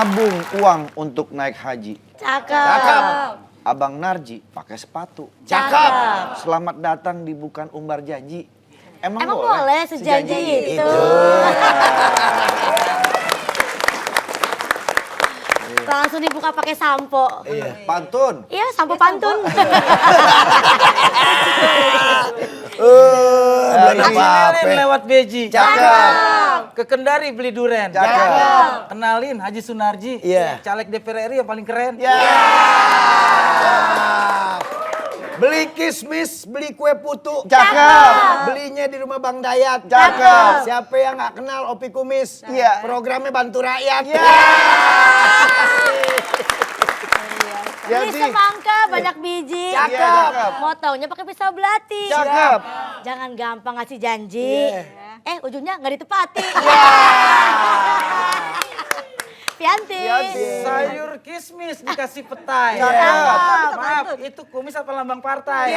Nabung uang untuk naik haji. Cakep. Abang Narji pakai sepatu. Cakep. Selamat datang di Bukan Umbar Janji. Emang boleh sejanji itu? Langsung dibuka pakai sampo. Iya. Pantun. Iya, sampo pantun. Haji lewat Beji. Cakep. Ke Kendari beli duren. Cakep. Kenalin Haji Sunarji. Iya. Caleg DPR RI yang paling keren. Beli kismis, beli kue putu. Cakep. Belinya di rumah Bang Dayat. Cakep. Siapa yang nggak kenal Opi Kumis? Iya. Programnya bantu rakyat. Beli semangka banyak biji. Cakep. Motongnya pakai pisau belati. Cakep. Jangan gampang ngasih janji. Ujungnya nggak ditepati. Pianti. Sayur kismis dikasih petai. Cakep. Maaf, itu kumis apa lambang partai?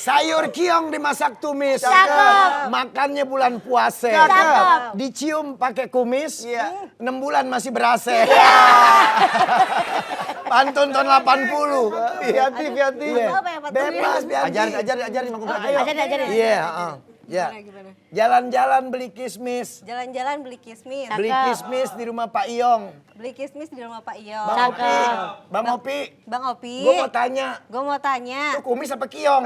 Sayur kiong dimasak tumis. Cakep. Makannya bulan puasa. Cakep. Dicium pakai kumis. Iya. 6 bulan masih berasa. Pantun tahun 80. Fianti. Apa ya, Pak Turi? Bebas, Bianti. Ajarin Bang Umbar. Ajarin. Iya, ya. Jalan-jalan beli kismis. Jalan-jalan beli kismis. Beli kismis di rumah Pak Iyong. Beli kismis di rumah Pak Iyo. Bang Opi. Cakep. Bang Opi. Bang Opi. Gue mau tanya. Gue mau tanya. Itu kumis apa kiong?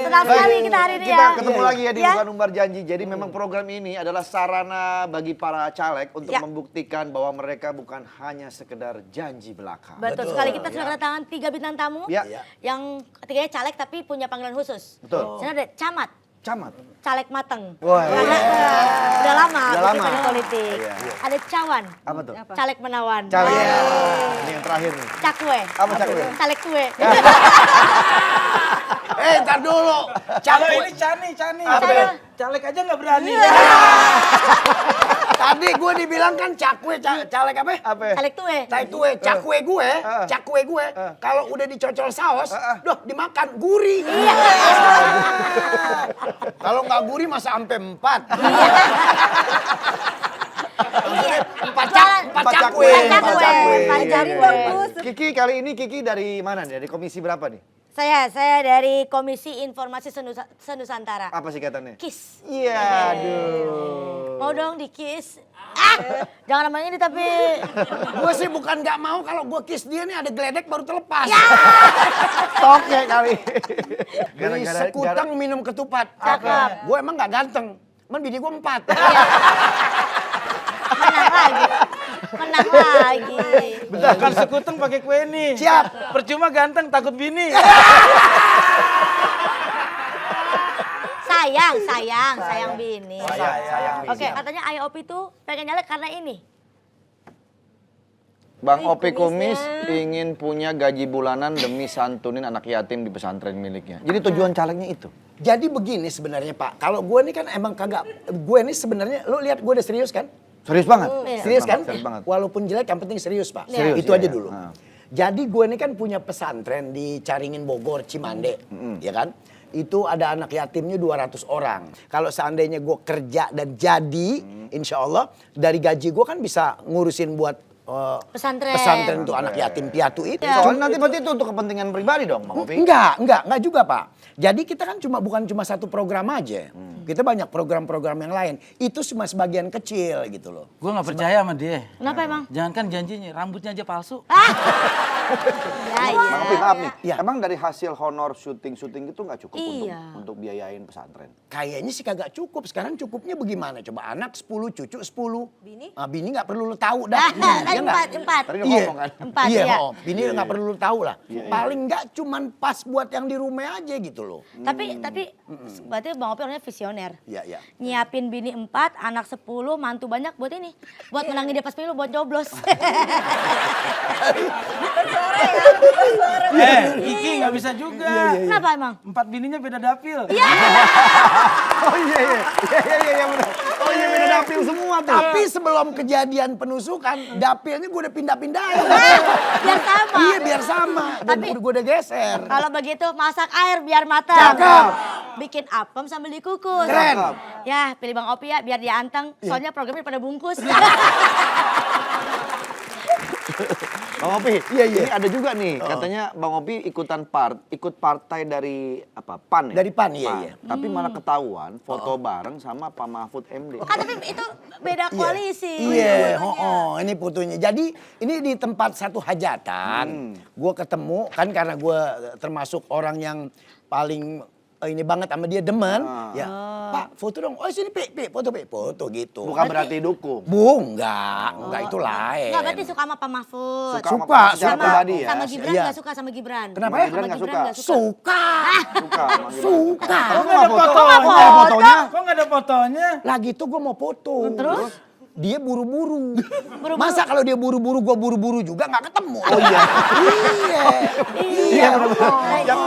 Senang sekali kita hari ini Kita ya. ketemu lagi ya di Ya. Bukan Umbar Janji. Jadi memang program ini adalah sarana bagi para caleg untuk membuktikan bahwa mereka bukan hanya sekedar janji belaka. Betul sekali, kita sudah kedatangan 3 bintang tamu. Ya. Yang ketiganya caleg tapi punya panggilan khusus. Betul. Sana ada camat. Camat. Caleg mateng. Wah, Karena udah lama Udah lama. di politik. Iya. Ada cawan. Apa tuh? Caleg menawan. Caleg. Ini yang terakhir nih. Cakwe. Apa cakwe? Caleg kue. Ntar dulu. Kalau ini Cani. Apa? Caleg aja nggak berani. Tadi gue dibilang kan cakwe, caleg apa? Apa? Caleg tue. Cakwe gue. Kalau udah dicocol saus, doh dimakan gurih. Kalau nggak gurih masa sampai 4. Empat cakwe. Empat cakwe. bagus. Kiki kali ini Kiki dari mana nih? Dari komisi berapa nih? Saya dari Komisi Informasi Senusantara. Apa singkatannya? KIS. Iya, aduh. Mau dong di KIS. Jangan namanya ini tapi. Gue sih bukan nggak mau kalau gue kiss dia nih ada geledek baru terlepas. Toke kali. Beli sekutang minum ketupat. Cakep. Gue emang nggak ganteng. Bini gue 4. Menang lagi. Makan sekuteng pakai kue nih. Siap. Percuma ganteng takut bini. Sayang bini. Sayang. Oke, katanya Ayah Opi tuh pengen nyalek karena ini. Bang Opi Kumis ingin punya gaji bulanan demi santunin anak yatim di pesantren miliknya. Jadi tujuan calegnya itu. Jadi begini sebenarnya Pak. Kalau gue nih kan emang kagak. Gue nih sebenarnya, lu lihat gue udah serius kan? Serius banget. Serius kan? Serius banget. Walaupun jelek yang penting serius Pak. Serius, Itu aja iya. dulu. Jadi gue ini kan punya pesantren di Caringin Bogor, Cimande. Ya kan? Itu ada anak yatimnya 200 orang. Kalau seandainya gue kerja dan jadi, insya Allah dari gaji gue kan bisa ngurusin buat pesantren untuk anak yatim piatu itu. Soalnya nanti berarti itu untuk kepentingan pribadi dong Bang Opi? Enggak juga Pak. Jadi kita kan bukan cuma satu program aja. Kita banyak program-program yang lain. Itu cuma sebagian kecil gitu loh. Gue nggak percaya sama dia. Kenapa emang? Jangankan janjinya, rambutnya aja palsu. Bang Opi maaf nih. Iya. Emang dari hasil honor syuting itu nggak cukup Iya. untuk biayain pesantren? Kayaknya sih kagak cukup. Sekarang cukupnya bagaimana? Coba anak 10, cucu 10. Bini? Bini nggak perlu lu tahu dah. Iya nggak? Empat. Tadi udah Iya. ngomong kan? Empat, Iya, iya. Bini nggak perlu lu tahu lah. Paling nggak cuman pas buat yang di rumah aja gitu loh. Tapi berarti Bang Opi orangnya visioner. Iya. Nyiapin bini 4, anak 10, mantu banyak buat ini. Buat menangin dia pas pemilu, buat nyoblos. Kiki nggak bisa juga. Kenapa emang? 4 bininya beda dapil. Oh iya benar. Oh iya beda dapil semua tuh. Tapi sebelum kejadian penusukan, dapilnya gue udah pindah-pindahin. Biar sama. Iya biar sama. Dan Tapi- gue udah geser. Kalau begitu masak air biar matang. Cakep. bikin apem sambil dikukus. Keren. Ya, pilih Bang Opi ya biar dia anteng. Soalnya programnya pada bungkus. Bang Opi, Iya. ini ada juga nih, katanya Bang Opi ikut partai dari apa? PAN ya? Dari PAN, iya. Tapi malah ketahuan foto bareng sama Pak Mahfud MD. Kan tapi itu beda koalisi. Iya, ini fotonya. Jadi ini di tempat satu hajatan, gue ketemu kan karena gue termasuk orang yang paling ini banget sama dia demen, ya Pak foto dong. Oh sini foto gitu. Bukan berarti dukung. Enggak itu lain. Enggak berarti suka sama Pak Mahfud. Suka, secara suka. pribadi ya. Sama Gibran Iya. nggak suka sama Gibran. Kenapa Sama ya? Gibran nggak suka. nggak Suka. Suka. Bang Gibran. Suka. Kok nggak ada foto? Fotonya? Kok nggak ada fotonya? Lagi tuh gue mau foto. Terus? Dia buru-buru. Masa kalau dia buru-buru, gue buru-buru juga nggak ketemu. Oh iya. Iya. Yang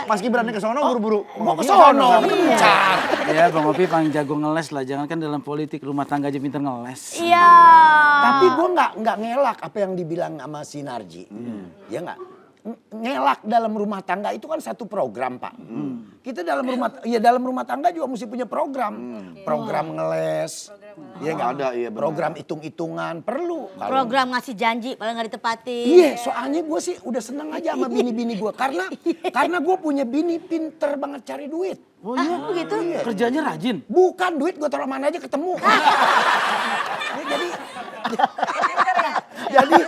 Mas Gibran ke sono buru-buru. Mau ke sono, kencar. Ya Bang Opi paling jago ngeles lah. Jangan kan dalam politik rumah tangga aja pinter ngeles. Iya. Tapi gue nggak ngelak apa yang dibilang sama si Narji. Ya nggak? Ngelak dalam rumah tangga itu kan satu program, Pak. Kita dalam rumah tangga juga mesti punya program. Program ngeles. Iya nggak? Ada, iya benar. Program hitung-hitungan perlu. Program ngasih janji paling nggak ditepatin. Iya, soalnya gue sih udah seneng aja sama bini-bini gue. Karena gue punya bini pinter banget cari duit. Oh iya? begitu? Iya. Kerjanya rajin? Bukan duit gue taruh mana aja ketemu. jadi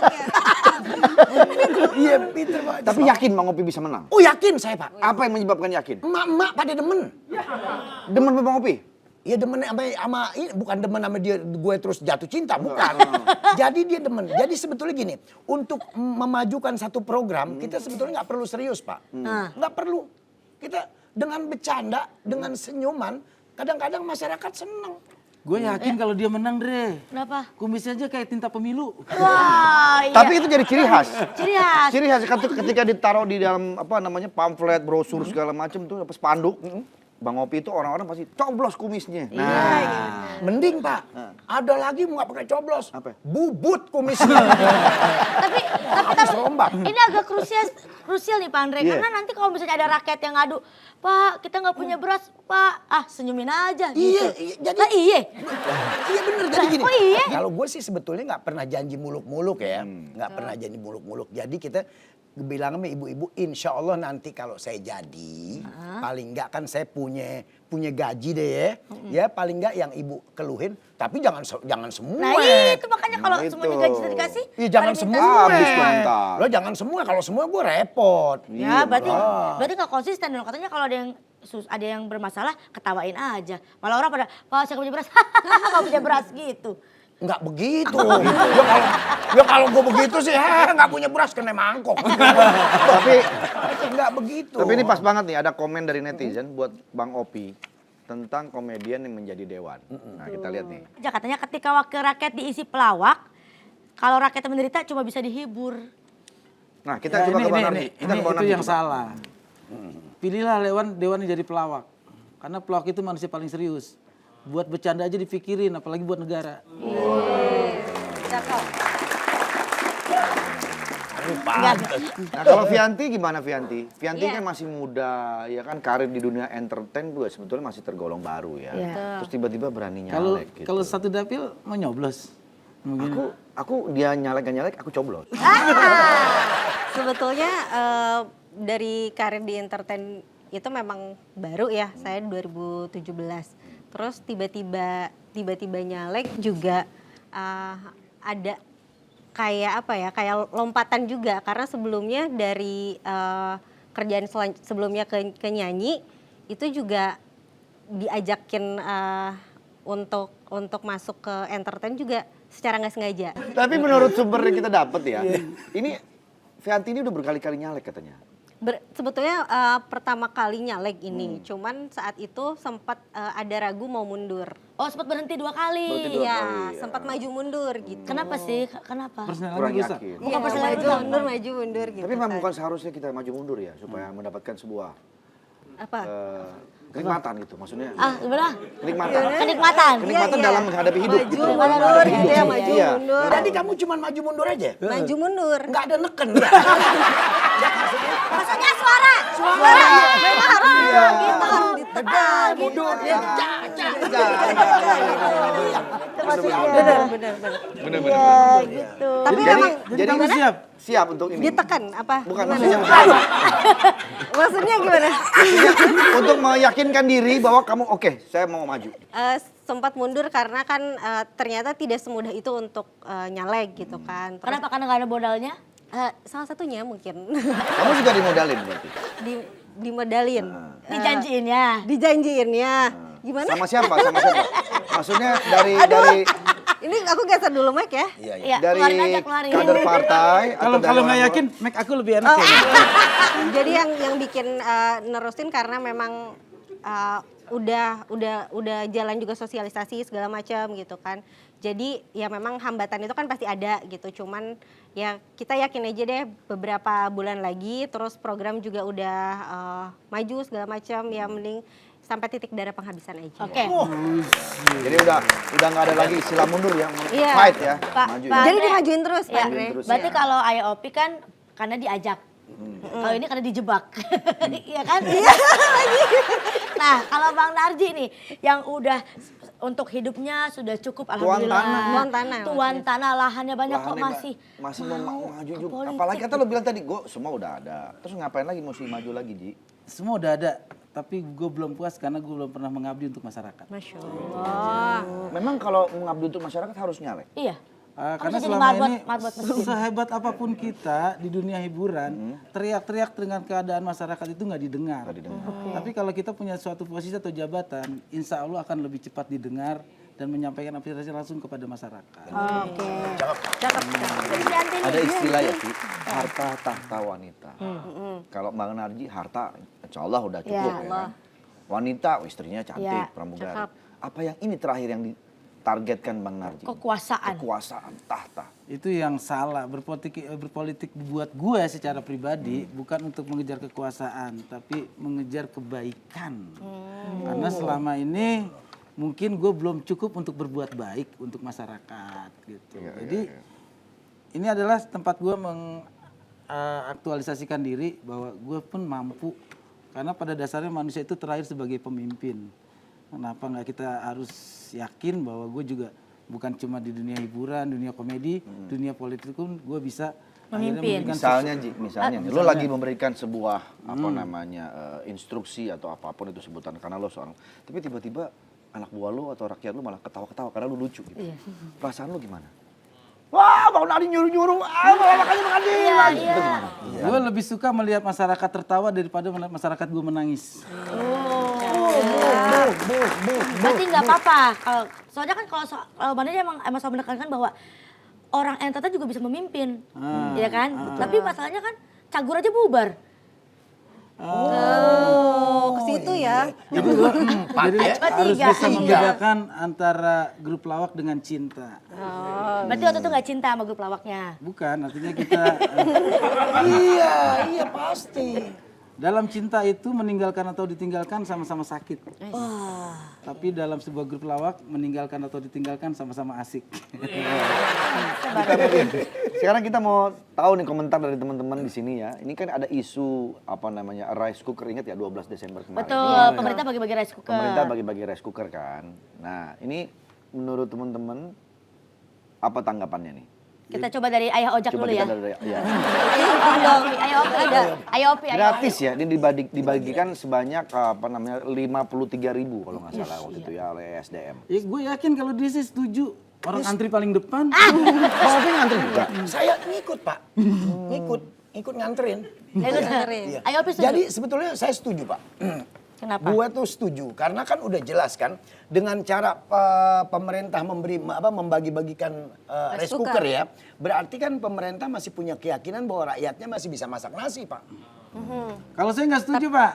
iya pinter banget. Tapi yakin Bang Opi bisa menang? Oh yakin saya Pak. Apa yang menyebabkan yakin? Emak-emak pada demen. Demen sama Bang Opi? Iya demen sama ini bukan demen sama dia gue terus jatuh cinta, bukan. Jadi dia demen. Jadi sebetulnya gini, untuk memajukan satu program kita sebetulnya nggak perlu serius Pak. Nggak perlu. Kita dengan bercanda, dengan senyuman, kadang-kadang masyarakat seneng. Gue yakin kalau dia menang, Dre. Kenapa? Kumisnya aja kayak tinta pemilu. Wah, iya. Tapi itu jadi ciri khas. Ciri khas. Ciri khas ketika ditaruh di dalam apa namanya pamflet, brosur segala macam tuh apa spanduk. Bang Opi itu orang-orang pasti coblos kumisnya. Nah, Mending Pak, ada lagi nggak pakai coblos. Apa? Bubut kumisnya. tapi Habis rombak. ini agak krusial nih Pak Andre. Iya. Karena nanti kalau misalnya ada rakyat yang ngadu, Pak kita nggak punya beras, Pak. Ah senyumin aja gitu. Iya, jadi Lah, iya. iya bener jadi gini. Oh iya? Kalau gue sih sebetulnya nggak pernah janji muluk-muluk ya, nggak pernah janji muluk-muluk. Jadi kita bilang sama ibu-ibu, insya Allah nanti kalau saya jadi, paling nggak kan saya punya gaji deh ya paling nggak yang ibu keluhin, tapi jangan semua. Nah itu makanya kalau Nah, semuanya itu. gaji sudah dikasih. Iya jangan pada semua. minta Habis dong, ntar. Lo jangan semua, kalau semua gue repot. Ya berarti nggak konsisten dong. Katanya kalau ada yang bermasalah ketawain aja. Malah orang pada, Pak saya nggak punya beras, nggak punya beras gitu. Nggak begitu. Ya kalau gue begitu sih, nggak punya beras kena mangkok. tapi Nggak begitu. tapi ini pas banget nih ada komen dari netizen buat Bang Opi tentang komedian yang menjadi dewan. Nah, kita lihat nih. Ya, katanya ketika wakil rakyat diisi pelawak, kalau rakyat menderita cuma bisa dihibur. Nah, kita coba ke Bang Narji. Kita ke Bang itu Narji yang coba. salah. Pilihlah dewan yang jadi pelawak. Karena pelawak itu manusia paling serius. Buat bercanda aja dipikirin, apalagi buat negara. Nah, kalau Vianti gimana Vianti? Vianti kan masih muda, ya kan karir di dunia entertain juga sebetulnya masih tergolong baru ya. Terus tiba-tiba berani nyalek gitu. Kalau satu dapil mau nyoblos. Mungkin. Aku dia nyalek gak nyalek, aku coblos. Sebetulnya dari karir di entertain itu memang baru ya, saya 2017. Terus tiba-tiba nyalek juga ada kayak apa ya, kayak lompatan juga karena sebelumnya dari kerjaan sebelumnya ke nyanyi itu juga diajakin untuk masuk ke entertain juga secara nggak sengaja. Tapi menurut sumber yang kita dapat ya, ini Vianti ini udah berkali-kali nyalek katanya. Sebetulnya pertama kali nyalek ini, cuman saat itu sempat ada ragu mau mundur. Oh sempat berhenti 2 kali. Berhenti 2 Iya, kali, ya. sempat maju mundur gitu. Kenapa sih? Kenapa? Personalnya Kurang rusak. yakin. Bukan Iya, personal maju mundur gitu. Tapi memang bukan seharusnya kita maju mundur ya, supaya mendapatkan sebuah apa? kenikmatan gitu, maksudnya. Gimana? Kenikmatan. Kenikmatan. Kenikmatan Iya, dalam menghadapi hidup maju gitu. mundur gitu ya, maju Iya. mundur. Jadi kamu cuma maju mundur aja? Maju mundur. Nggak ada neken ya? Maksudnya suara. Memang harus gitu, harus ditekan. Mundur. Bener. gitu. Tapi Jadi- memang Jadi kamu siap? Siap untuk ini. ditekan apa? Bukan Gimana? maksudnya Maksudnya gimana? untuk meyakinkan diri bahwa kamu oke, saya mau maju. Sempat mundur karena kan ternyata tidak semudah itu untuk nyalek gitu kan. Terus, Kenapa? Karena nggak ada modalnya? salah satunya mungkin Kamu juga dimodalin berarti. dimodalin. Dijanjiinnya. Dijanjiinnya. Gimana? Sama siapa? Sama siapa? Maksudnya dari Ini aku geser dulu Mike ya. Iya, dari keluarin aja, keluarin. kader partai Kalau dari kalau nggak orang yakin, make aku lebih enak ya. Jadi yang bikin nerusin karena memang udah jalan juga sosialisasi segala macam gitu kan. Jadi ya memang hambatan itu kan pasti ada gitu. Cuman ya kita yakin aja deh beberapa bulan lagi terus program juga udah maju segala macam ya mending sampai titik darah penghabisan aja. Oke. Jadi udah nggak ada lagi istilah mundur ya, Iya. fight ya, Pak, maju Pak. ya. Jadi dimajuin terus Pak Ya, Andre. terus. berarti kalau IOP kan karena diajak. Kalau ini karena dijebak. Iya kan? Nah, kalau Bang Narji nih yang udah untuk hidupnya sudah cukup alhamdulillah. Tuan tanah. Tuan tanah, lahannya banyak kok Lahannya masih mau maju ke juga. politik. Apalagi kata lo bilang tadi, gue semua udah ada. Terus ngapain lagi mesti maju lagi, Ji? Semua udah ada, tapi gue belum puas karena gue belum pernah mengabdi untuk masyarakat. Masya Allah. Memang kalau mengabdi untuk masyarakat harus nyalek. Iya. Karena jadi selama marbot- ini marbot masjid. sehebat apapun kita di dunia hiburan, teriak-teriak dengan keadaan masyarakat itu nggak didengar. Tapi kalau kita punya suatu posisi atau jabatan, insya Allah akan lebih cepat didengar dan menyampaikan aspirasi langsung kepada masyarakat. Oke. Cakep. Jadi Yanti nih, Ada istilah ya, Ci, harta tahta wanita. Kalau Bang Narji harta, insya Allah udah cukup ya kan. Wanita, istrinya cantik, Ya, pramugari. cakep. Apa yang ini terakhir yang ditargetkan Bang Narji? kekuasaan. Kekuasaan, tahta. Itu yang salah. Berpolitik buat gue secara pribadi bukan untuk mengejar kekuasaan, tapi mengejar kebaikan. Karena selama ini mungkin gue belum cukup untuk berbuat baik untuk masyarakat gitu. Jadi ini adalah tempat gue mengaktualisasikan diri bahwa gue pun mampu. Karena pada dasarnya manusia itu terakhir sebagai pemimpin. Kenapa nggak kita harus yakin bahwa gue juga bukan cuma di dunia hiburan, dunia komedi, dunia politik pun gue bisa akhirnya Memimpin. memberikan Misalnya, Ji, misalnya, nih, lo lagi memberikan sebuah apa namanya instruksi atau apapun itu sebutan karena lo seorang, tapi tiba-tiba anak buah lo atau rakyat lo malah ketawa-ketawa karena lo lucu gitu. Perasaan lo gimana? Wah, Bang Narji nyuruh-nyuruh, makanya makan di. Itu gimana? Gue lebih suka melihat masyarakat tertawa daripada masyarakat gue menangis. Berarti nggak apa-apa. Soalnya kan kalau Bang Narji emang selalu menekankan bahwa orang entertain juga bisa memimpin, ya kan? Tapi masalahnya kan cagur aja bubar. Oh, ke situ ya. Jadi gue harus Tiga. bisa membedakan antara grup lawak dengan cinta. Berarti waktu itu nggak cinta sama grup lawaknya. Bukan, artinya kita Iya pasti. dalam cinta itu meninggalkan atau ditinggalkan sama-sama sakit. Tapi dalam sebuah grup lawak meninggalkan atau ditinggalkan sama-sama asik. Sekarang kita mau tahu nih komentar dari teman-teman di sini ya. Ini kan ada isu apa namanya rice cooker, ingat ya 12 Desember kemarin. Betul, pemerintah bagi-bagi rice cooker. Pemerintah bagi-bagi rice cooker kan. Nah, ini menurut teman-teman apa tanggapannya nih? Kita coba dari Ayah Ojak Coba dulu kita ya. dari ya. Ayah Opi ada. Ayah Opi. Gratis ya, ini dibagikan sebanyak apa namanya 53.000 kalau nggak salah waktu itu ya oleh SDM. Ya gue yakin kalau dia sih setuju. Orang antri paling depan. Bang Opi ngantri juga. Saya ngikut Pak, ngikut nganterin. Ayah Opi setuju. Jadi sebetulnya saya setuju Pak. Kenapa? Gue tuh setuju karena kan udah jelas kan dengan cara pemerintah membagi-bagikan rice cooker ya, berarti kan pemerintah masih punya keyakinan bahwa rakyatnya masih bisa masak nasi Pak. Kalau saya nggak setuju Pak.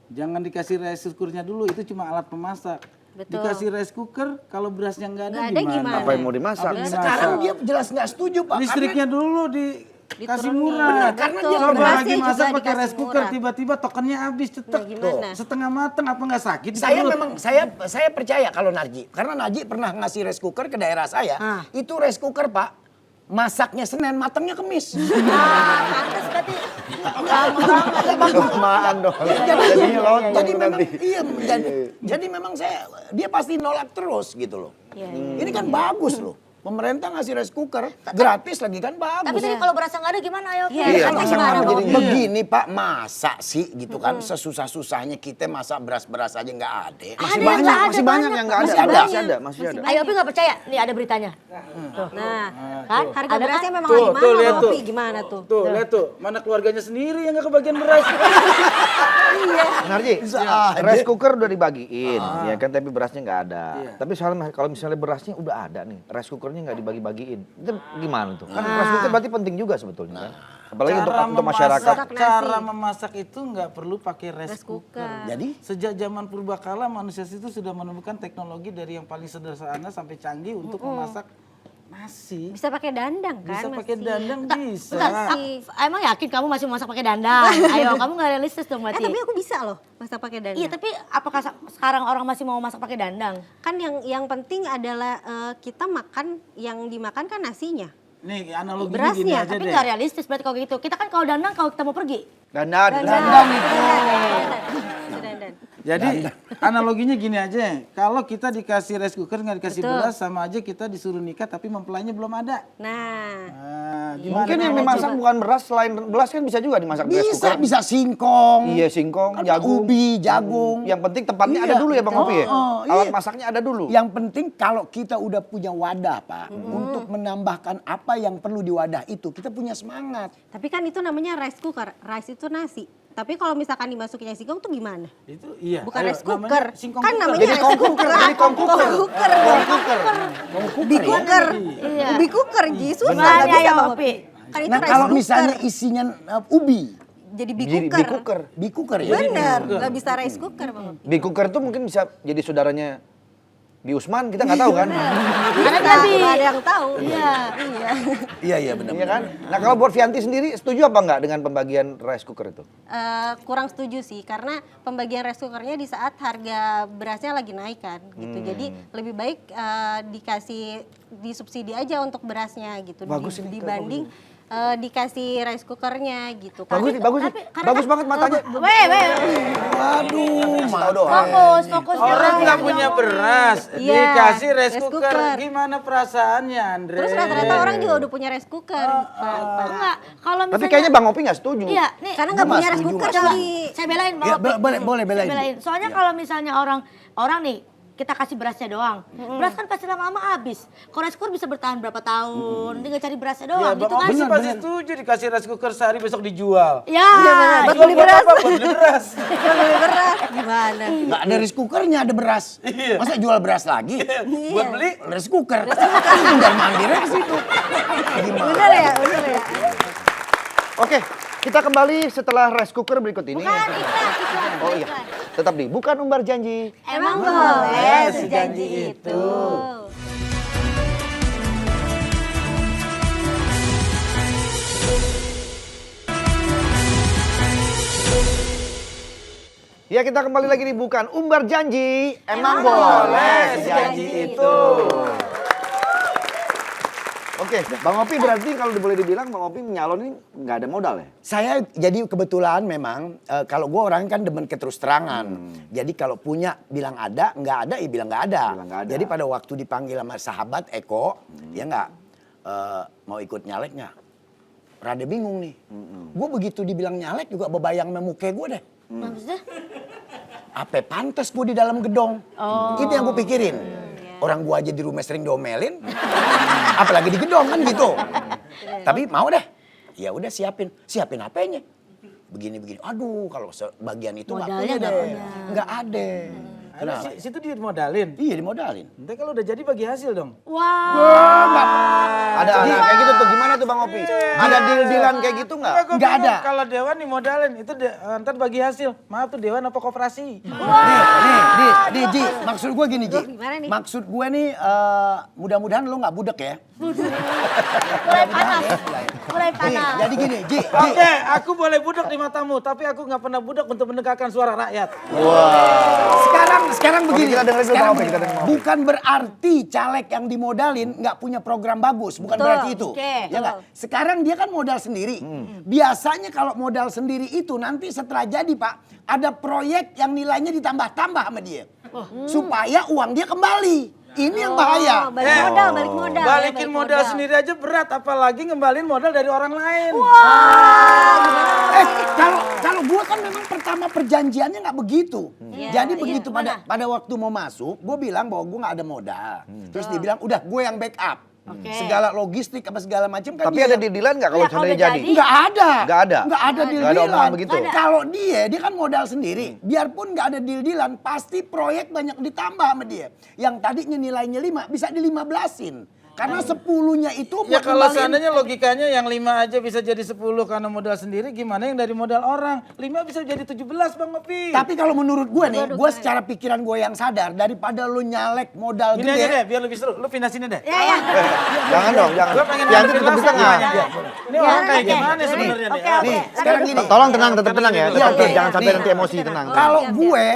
Jangan dikasih rice cookernya dulu, itu cuma alat pemasak. Betul. Dikasih rice cooker, kalau berasnya nggak ada, Nggak ada gimana? Apa yang mau dimasak? Sekarang dia jelas nggak setuju Pak. Listriknya dulu dikasih Diturunin. murah. Benar, karena dia Coba Nasi lagi juga masak pakai dikasih rice cooker, murah. tiba-tiba tokennya habis, cetek. Nah, gimana? Setengah mateng, apa nggak sakit? di Saya perut? memang saya percaya kalau Narji, karena Narji pernah ngasih rice cooker ke daerah saya. Itu rice cooker Pak, masaknya Senin, matangnya Kemis. Pantes berarti. Kelamaan dong. Jadinya lontong Jadi memang nanti. iya, jadi memang dia pasti nolak terus gitu loh. Iya. Ini kan bagus loh. Pemerintah ngasih rice cooker gratis lagi kan bagus. Tapi tadi kalau berasa nggak ada gimana ayo? Iya, Rasanya masa gimana, nggak Bang? jadi begini Pak, masa sih gitu kan sesusah-susahnya kita masak beras-beras aja nggak ada. Masih Ada yang banyak, nggak ada, masih banyak yang nggak ada. Masih ada. Masih ada. Ayo Opi nggak percaya? Nih ada beritanya. Nah, Kan? harga Ada berasnya kan? memang Tuh, lagi tuh, mahal lihat Bang tuh. Opi, gimana tuh? Tuh, lihat tuh, mana keluarganya sendiri yang gak kebagian beras. Narji, Bisa aja. rice cooker udah dibagiin, ya kan, tapi berasnya nggak ada. Tapi kalau misalnya berasnya udah ada nih, rice cookernya nggak dibagi-bagiin, itu gimana tuh? Kan rice cooker berarti penting juga sebetulnya kan? Apalagi untuk masyarakat. nasi. Cara memasak itu nggak perlu pakai rice Rice cooker. cooker. Jadi Sejak zaman purbakala manusia itu sudah menemukan teknologi dari yang paling sederhana sampai canggih untuk memasak nasi. Bisa pakai dandang kan? Bisa pakai masih. dandang bisa. Bentar, emang yakin kamu masih masak pakai dandang? Ayo, kamu nggak realistis dong berarti. Tapi aku bisa loh masak pakai dandang. Iya, tapi apakah sekarang orang masih mau masak pakai dandang? Kan yang penting adalah kita makan, yang dimakan kan nasinya. Nih analoginya Berasnya, gini aja Tapi deh. nggak realistis berarti kalau gitu. Kita kan kalau dandang kalau kita mau pergi. Dandan. Dandan. Jadi analoginya gini aja, kalau kita dikasih rice cooker nggak dikasih Betul. beras sama aja kita disuruh nikah tapi mempelainya belum ada. Nah, Nah, gimana? Mungkin yang dimasak bukan beras, selain beras kan bisa juga dimasak rice bisa cooker. bisa singkong. Iya, singkong, jagung. Ubi, jagung. Yang penting tempatnya ada Iya. dulu ya Bang Opi ya? iya. Alat masaknya ada dulu. Yang penting kalau kita udah punya wadah Pak, untuk menambahkan apa yang perlu di wadah itu, kita punya semangat. tapi kan itu namanya rice cooker. Rice itu nasi. Tapi kalau misalkan dimasukinnya singkong tuh gimana? Itu iya. Bukan Ayo, rice namanya cooker. singkong Kan cooker. namanya Jadi rice kong cooker. jadi kong cooker. Big cooker. Iya. Ubi cooker, Ji. Susah Gimana nggak bisa ayo, Bang Opi? Opi. Kan itu Nah rice kalau cooker. misalnya isinya ubi, jadi big Jadi cooker. big cooker. big cooker ya. Bener, nggak bisa rice cooker Bang Opi. Big cooker tuh mungkin bisa jadi saudaranya Bi Usman, kita nggak tahu kan? Karena Nggak tadi. ada yang tahu. Iya. Iya benar. Iya kan? Nah kalau buat Vianti sendiri setuju apa nggak dengan pembagian rice cooker itu? Kurang setuju sih karena pembagian rice cookernya di saat harga berasnya lagi naik kan gitu. Jadi lebih baik dikasih disubsidi aja untuk berasnya gitu. Bagus ini, Dibanding dikasih rice cookernya gitu. Bagus nih, bagus nih. Bagus banget matanya. Weh. Waduh, Tahu doang. Fokus. Orang nggak jangan punya jauh. beras, Iya, dikasih rice rice cooker. cooker. Gimana perasaannya, Andre? Terus rata-rata orang juga udah punya rice cooker. Enggak, kalau Tapi misalnya. kayaknya Bang Opi nggak setuju. Iya, nih. Karena nggak Gua punya nggak rice setuju, cooker Mas. kali. Saya belain Bang Ya, Opi. boleh belain. Saya belain. Soalnya kalau misalnya orang nih kita kasih berasnya doang. Beras kan pasti lama-lama habis. Kalau rice cooker bisa bertahan berapa tahun. Tinggal cari berasnya Ya, doang Bang gitu kan. Opi sih pasti setuju dikasih rice cooker sehari besok dijual. Ya. Buat Jual beli buat beras. apa? Buat beli beras. Beli beras gimana? Nggak ada rice cookernya, ada beras. Masa jual beras lagi? Buat beli. Rice cooker. Udah mandiri ke situ. Gimana? Bener ya, bener ya. Oke, kita kembali setelah rice cooker berikut ini. Bukan iklan. Oh iya, tetap di Bukan Umbar Janji. Emang boleh sejanji itu. Ya kita kembali lagi di Bukan Umbar Janji. Emang boleh sejanji itu. Oke, Bang Opi berarti kalau boleh dibilang Bang Opi nyalon ini nggak ada modal ya? Saya jadi kebetulan memang kalau gue orang kan demen keterus terangan. Jadi kalau punya bilang ada, nggak ada ya bilang nggak ada. Bilang nggak ada. Jadi pada waktu dipanggil sama sahabat Eko, ya nggak mau ikut nyalek nggak? Rada bingung nih. Gue begitu dibilang nyalek juga bebayang memuke gue deh. Maksudnya? Apa pantas gue di dalam gedong? Itu yang gue pikirin. Orang gue aja di rumah sering diomelin, apalagi di gedong kan gitu. Tapi mau deh, ya udah siapin apanya. Begini. Aduh, kalau sebagian itu nggak Modalnya punya nggak deh, punya. nggak ada. Ada situ dia dimodalin. Iya dimodalin. Nanti kalau udah jadi bagi hasil dong. Wah. Ada kayak gitu tuh gimana tuh Bang Opi? Ada deal-dealan kayak gitu nggak? Gua Nggak bingung, ada. Kalau Dewan dimodalin itu ntar bagi hasil. Maaf tuh Dewan apa koperasi? Nih, Ji, maksud gue gini, Ji. Gimana nih? Maksud gue nih, mudah-mudahan lo nggak budek ya. Mulai panas. mulai panas. Jadi gini, Ji. Oke, aku boleh budak di matamu, tapi aku nggak pernah budak untuk mendengarkan suara rakyat. Sekarang begini. kita dengerin dulu Sekarang Bang Opi, kita dengerin Bang Opi. bukan berarti caleg yang dimodalin nggak punya program bagus, bukan Betul, berarti itu. oke. Ya nggak? Sekarang dia kan modal sendiri. Biasanya kalau modal sendiri itu nanti setelah jadi Pak, ada proyek yang nilainya ditambah-tambah sama dia. Supaya uang dia kembali. Ini yang bahaya. Balik modal, balik modal. ya, Balikin balik modal sendiri aja berat, apalagi ngembalin modal dari orang lain. Kalau gue kan memang pertama perjanjiannya nggak begitu. Iya, Jadi iya. begitu pada waktu mau masuk, gue bilang bahwa gue nggak ada modal. Terus dia bilang udah gue yang backup. Oke. Segala logistik apa segala macam kan Tapi dia ada yang- deal-dealan nggak kalau Iya, kalau seandainya udah jadi? jadi. Nggak ada. Nggak ada? Nggak ada Nggak ada deal-dealan. omongan begitu? Kalau dia kan modal sendiri. Biarpun nggak ada deal-dealan, pasti proyek banyak ditambah sama dia. Yang tadinya nilainya 5, bisa di 15-in. Karena 10-nya itu Ya buat kalau kembaliin. seandainya logikanya yang 5 aja bisa jadi 10 karena modal sendiri, gimana yang dari modal orang? 5 bisa jadi 17 Bang Opi. Tapi kalau menurut gue nih, gue secara pikiran gue yang sadar, daripada lu nyalek modal Gini aja deh, gede. biar lebih seru. Lu pindah sini deh. Ya, ya. Jangan dong, jangan. Gue pengen Yanti ngadepin tetap di langsung tengah. namanya. Ini orang kayak oke. gimana sebenarnya nih? Oke, Ah. oke. Nih, sekarang gini. Tolong tenang, tetap tenang ya. Iya, Tetap oke. jangan sampai Nih. nanti emosi, tenang.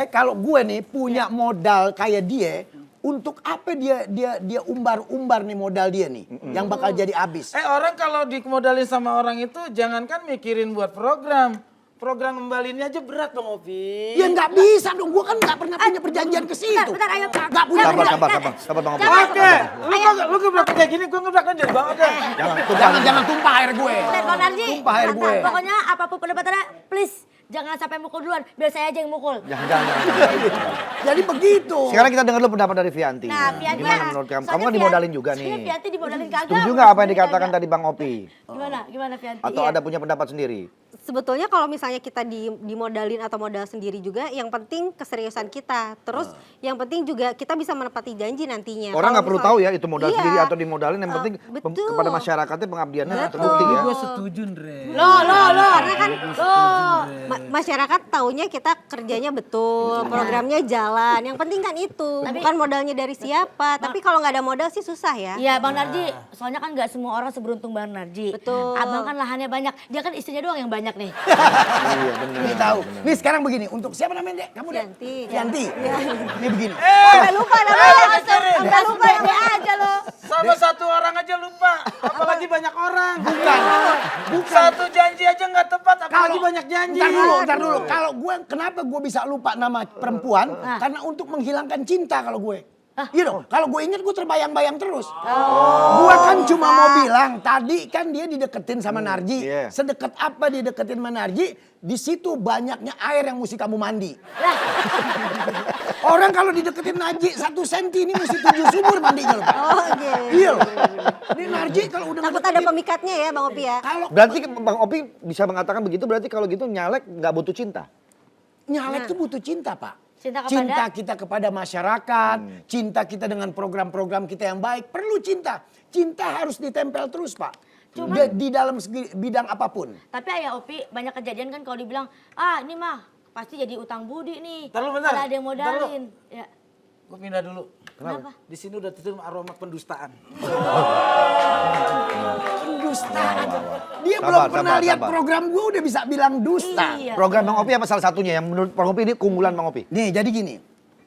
Kalau gue nih punya modal kayak dia, untuk apa dia umbar-umbar nih modal dia nih, yang bakal jadi habis. Orang kalau dimodalin sama orang itu jangankan mikirin buat program ngembalinnya aja berat Bang Opi. Ya nggak bisa dong, gue kan nggak pernah punya perjanjian ke situ. Bentar, ayo. Nggak punya Sabar, perjanjian. sabar Bang Opi. Oke, lu gebrak kayak gini, gue gebrak aja bang aja. Jangan tumpah air gue. Bentar, Bang Narji. Tumpah air Bentar, gue. pokoknya apapun pendapatannya, please jangan sampai mukul duluan. Biar saya aja yang mukul. Jangan. Jadi begitu. Sekarang kita dengar dulu pendapat dari Vianti. Nah, Vianti. Gimana menurut kamu? Kamu Soalnya kan dimodalin juga nih. Soalnya Vianti dimodalin kagak. Setuju nggak apa yang dikatakan tadi Bang Opi? Gimana Vianti? Atau Iya. ada punya pendapat sendiri? Sebetulnya kalau misalnya kita dimodalin atau modal sendiri juga, yang penting keseriusan kita. Terus yang penting juga kita bisa menepati janji nantinya. Orang Kalau nggak perlu misalnya- tahu ya itu modal Iya. sendiri atau dimodalin, yang penting betul. kepada masyarakatnya pengabdiannya Betul. terbukti ya. Gue setuju Ndre. Loh. Karena kan masyarakat taunya kita kerjanya betul, programnya jalan. Yang penting kan itu, bukan modalnya dari siapa. Tapi kalau nggak ada modal sih susah ya. Iya Bang Narji, soalnya kan nggak semua orang seberuntung Bang Narji. Betul. Abang kan lahannya banyak, dia kan istrinya doang yang banyak nih. Iya benar. Ini tahu. Nih sekarang begini, untuk siapa namanya Dek? Kamu Dek? Vianti. Ini begini. Sampai lupa namanya. Sampai lupa dia aja loh. Sama satu orang aja lupa, apalagi banyak orang. Bukan. Satu janji aja nggak tepat, apalagi banyak janji. Ntar dulu. Kalau gue, kenapa gue bisa lupa nama perempuan? Karena untuk menghilangkan cinta kalau gue. Iya dong, kalau gue inget gue terbayang-bayang terus. Gue kan cuma mau bilang, tadi kan dia dideketin sama Narji. Iya. Sedekat apa dia deketin sama Narji, di situ banyaknya air yang mesti kamu mandi. Orang kalau dideketin Narji 1 senti ini mesti 7 sumur mandinya loh. Pak. Oh, oke. Iya loh. Ini Narji kalau udah Takut ada pemikatnya ya Bang Opi ya. kalau Berarti Bang Opi bisa mengatakan begitu, berarti kalau gitu nyalek nggak butuh cinta? nyalek itu butuh cinta, Pak. Cinta kepada? Cinta kita kepada masyarakat, cinta kita dengan program-program kita yang baik, perlu cinta. Cinta harus ditempel terus, Pak. Di dalam segi bidang apapun. Tapi Ayah Opi banyak kejadian kan kalau dibilang, ini mah pasti jadi utang budi nih. Ntar lu bentar. Kalau ada yang modalin. Ya. Gue pindah dulu. Kenapa? Di sini udah tercium aroma pendustaan. Dusta. Dia Sabar, belum pernah sabar, lihat sabar. program gue udah bisa bilang dusta. Iya. Program Bang Opi apa salah satunya yang menurut Bang Opi ini keunggulan Bang Opi? Nih, jadi gini.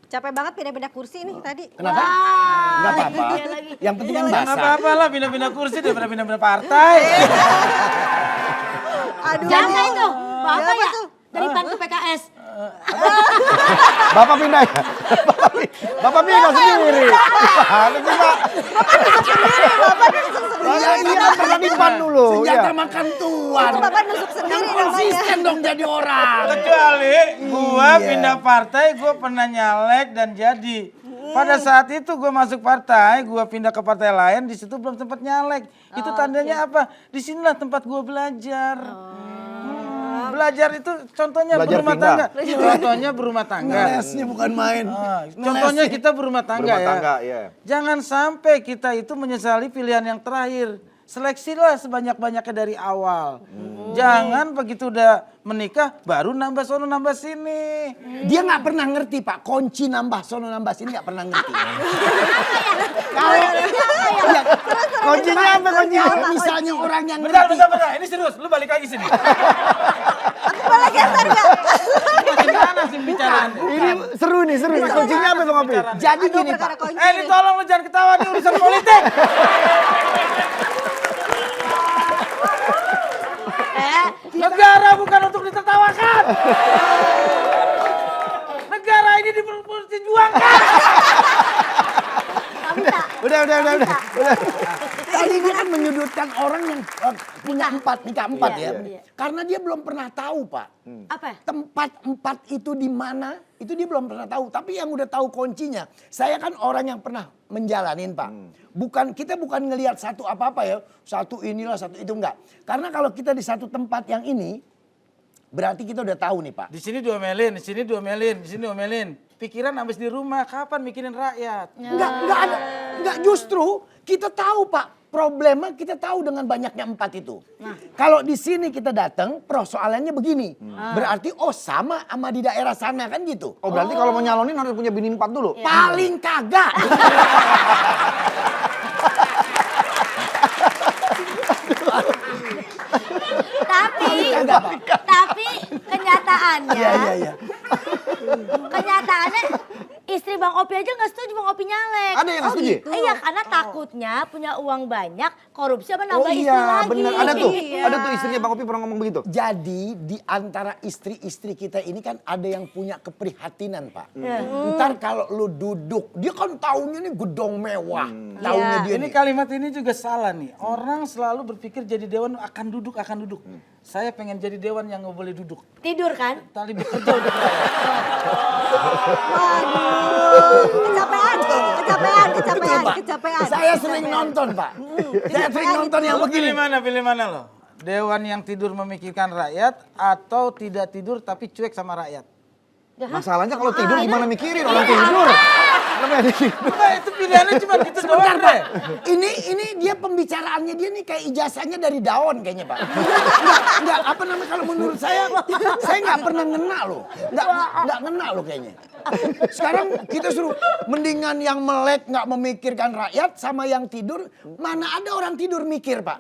Capek banget pindah-pindah kursi nih tadi. Kenapa? Enggak apa-apa. Iya lagi. Yang penting kan Nggak basah. apa-apa lah pindah-pindah kursi daripada pindah-pindah partai. Aduh. Jangan itu. Bapak Siapa ya tuh? dari PAN ke PKS. Bapak pindah ya? Bapak pindah sendiri. Gimana sih, Pak? Iya, Dia kan pernah di PAN dulu. Senjata Iya. makan tuan. Itu Bapak nusuk sendiri Yang namanya. konsisten dong jadi orang. Kecuali gua Iya. pindah partai, gua pernah nyalek dan jadi. Pada saat itu gue masuk partai, gue pindah ke partai lain, di situ belum sempat nyalek. Itu tandanya apa? Di sinilah tempat gue belajar. Belajar itu contohnya Belajar berumah pindah. tangga. Contohnya berumah tangga. Ngelesnya bukan main. Contohnya kita berumah tangga Berumah ya. tangga, ya. Jangan sampai kita itu menyesali pilihan yang terakhir. Seleksilah sebanyak-banyaknya dari awal. Jangan begitu udah menikah baru nambah sono nambah sini. Dia nggak pernah ngerti, Pak. Kunci nambah sono nambah sini nggak pernah ngerti. Kuncinya apa kuncinya? Kalau misalnya orang yang Bentar, ngerti. bentar, bentar. Ini serius, lu balik lagi sini. Boleh geser nggak? Gimana sih bicaraan? Ini seru nih, seru. Kuncinya apa Bang Opi? Jadi Aduh, gini Pak, perkara kunci Ini nih. tolong lu jangan ketawa nih urusan politik. Negara bukan untuk ditertawakan. Negara ini diperjuangkan. Udah. tadi dia kan menyudutkan orang yang punya nikah empat ya. Iya. Karena dia belum pernah tahu Pak. Apa? Tempat empat itu di mana, itu dia belum pernah tahu. Tapi yang udah tahu kuncinya, saya kan orang yang pernah menjalanin Pak. Kita bukan ngelihat satu apa-apa ya, satu inilah, satu itu enggak. Karena kalau kita di satu tempat yang ini, berarti kita udah tahu nih Pak. Di sini diomelin, di sini diomelin, di sini diomelin. Pikiran habis di rumah, kapan mikirin rakyat? Enggak ada. Enggak, justru kita tahu Pak. Problemnya kita tahu dengan banyaknya empat itu. Kalau di sini kita datang, persoalannya begini. Berarti sama di daerah sana kan gitu. Oh berarti kalau mau nyalonin harus punya bini 4 dulu? Paling kagak. Tapi kenyataannya, Iya. kenyataannya istri Bang Opi aja nggak setuju Bang Opi nyalek. Ada yang nggak setuju? Iya, karena takutnya punya uang banyak, korupsi apa Oh nambah istri iya lagi. bener, ada tuh. Iya. Ada tuh istrinya Bang Opi pernah ngomong begitu. Jadi di antara istri-istri kita ini kan ada yang punya keprihatinan Pak. Ntar kalau lu duduk, dia kan taunya nih gedong mewah. Taunya dia Ini nih. kalimat ini juga salah nih. Orang selalu berpikir jadi dewan akan duduk. Saya pengen jadi dewan yang nggak boleh duduk. Tidur kan? Tali bekerja untuk rakyat. Kecapean. Saya sering nonton Pak. Saya sering nonton yang Lo begini. pilih mana lo? Dewan yang tidur memikirkan rakyat atau tidak tidur tapi cuek sama rakyat? Masalahnya kalau tidur gimana mikirin orang tidur? Namanya tidur. Nah, itu pilihannya cuma gitu Sebentar doang Pak. deh. Ini dia pembicaraannya dia nih kayak ijazahnya dari daun kayaknya Pak. Enggak apa namanya kalau menurut saya nggak pernah ngena loh. Nggak ngena loh kayaknya. Sekarang kita suruh mendingan yang melek nggak memikirkan rakyat sama yang tidur, mana ada orang tidur mikir Pak.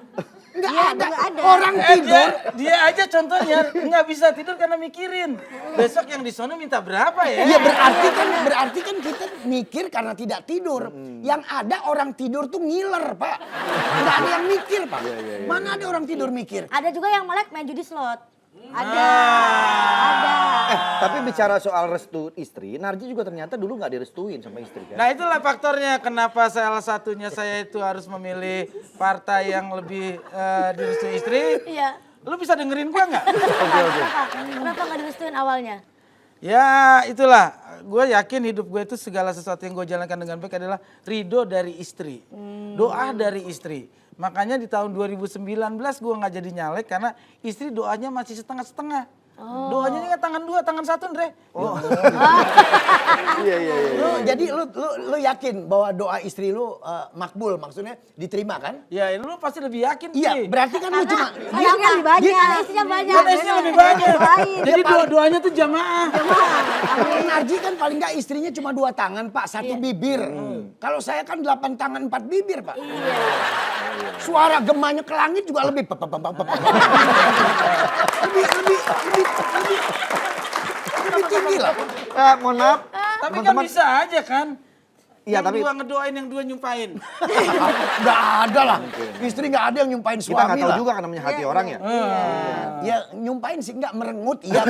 Nggak ada. Orang tidur Dia aja contohnya nggak bisa tidur karena mikirin. Besok yang di sono minta berapa ya? Iya berarti kan kita mikir karena tidak tidur. Yang ada orang tidur tuh ngiler Pak. Nggak ada yang mikir Pak. Mana ada orang tidur mikir? Ada juga yang melek main judi slot. Ada. Tapi bicara soal restu istri, Narji juga ternyata dulu nggak direstuin sama istri kan? Nah itulah faktornya kenapa salah satunya saya itu harus memilih partai yang lebih direstui istri. Iya. Lu bisa dengerin gua nggak? Kenapa nggak direstuin awalnya? Ya itulah, gue yakin hidup gue itu segala sesuatu yang gue jalankan dengan baik adalah ridho dari istri. Doa dari istri. Makanya di tahun 2019 gue nggak jadi nyalek karena istri doanya masih setengah-setengah. Doanya ini tangan 2, tangan 1 Andre. Jadi lu yakin bahwa doa istri lu makbul, maksudnya diterima kan? Ya lu pasti lebih yakin Iya, sih. berarti kan lu cuma Istrinya lebih banyak. Istrinya banyak. Karena istrinya lebih banyak. Jadi doanya tuh jamaah. Kalau Narji kan paling nggak istrinya cuma 2 tangan Pak, 1 bibir. Kalau saya kan 8 tangan 4 bibir Pak. Suara gemanya ke langit juga lebih lebih tinggi lah. Mohon maaf. Tapi kan bisa aja kan. Iya, Yang tapi- dua ngedoain, yang dua nyumpain. Nggak ada lah. Istri nggak ada yang nyumpain Kita nggak suami tahu lah. juga kan namanya hati orang ya. Ya nyumpain sih nggak merengut iya.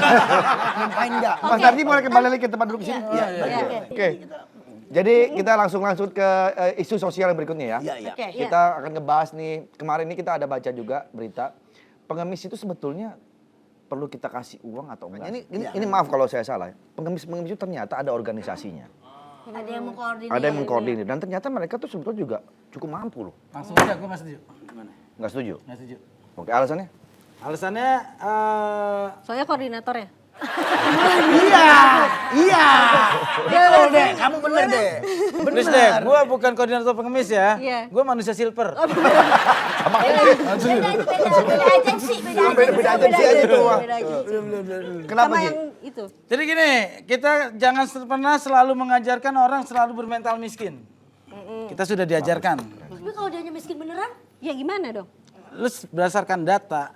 Nyumpain nggak. Mas Narji boleh kembali lagi ke tempat duduk sini? Iya. Oke. Jadi kita langsung lanjut ke isu sosial yang berikutnya ya. Iya, iya. Oke. Kita akan ngebahas nih, kemarin ini kita ada baca juga berita, pengemis itu sebetulnya perlu kita kasih uang atau enggak? Ini maaf kalau saya salah ya. Pengemis itu ternyata ada organisasinya. Ada yang mengkoordinir. Ada yang mengkoordinir dan ternyata mereka tuh sebetulnya juga cukup mampu loh. Langsung aja gue masih setuju. Gimana? Nggak setuju? Nggak setuju. Oke, alasannya? Alasannya Soalnya koordinator ya. Iya. Betul deh, kamu bener deh. Please deh, gue bukan koordinator pengemis ya. Iya. Gue manusia silver. Beda agensi. Beda agensi aja tuh. Beda agensi. Kenapa Sama Ji? yang itu. Jadi gini, kita jangan pernah selalu mengajarkan orang selalu bermental miskin. Kita sudah diajarkan. Tapi kalau dia miskin beneran? Ya gimana dong? Lu berdasarkan data,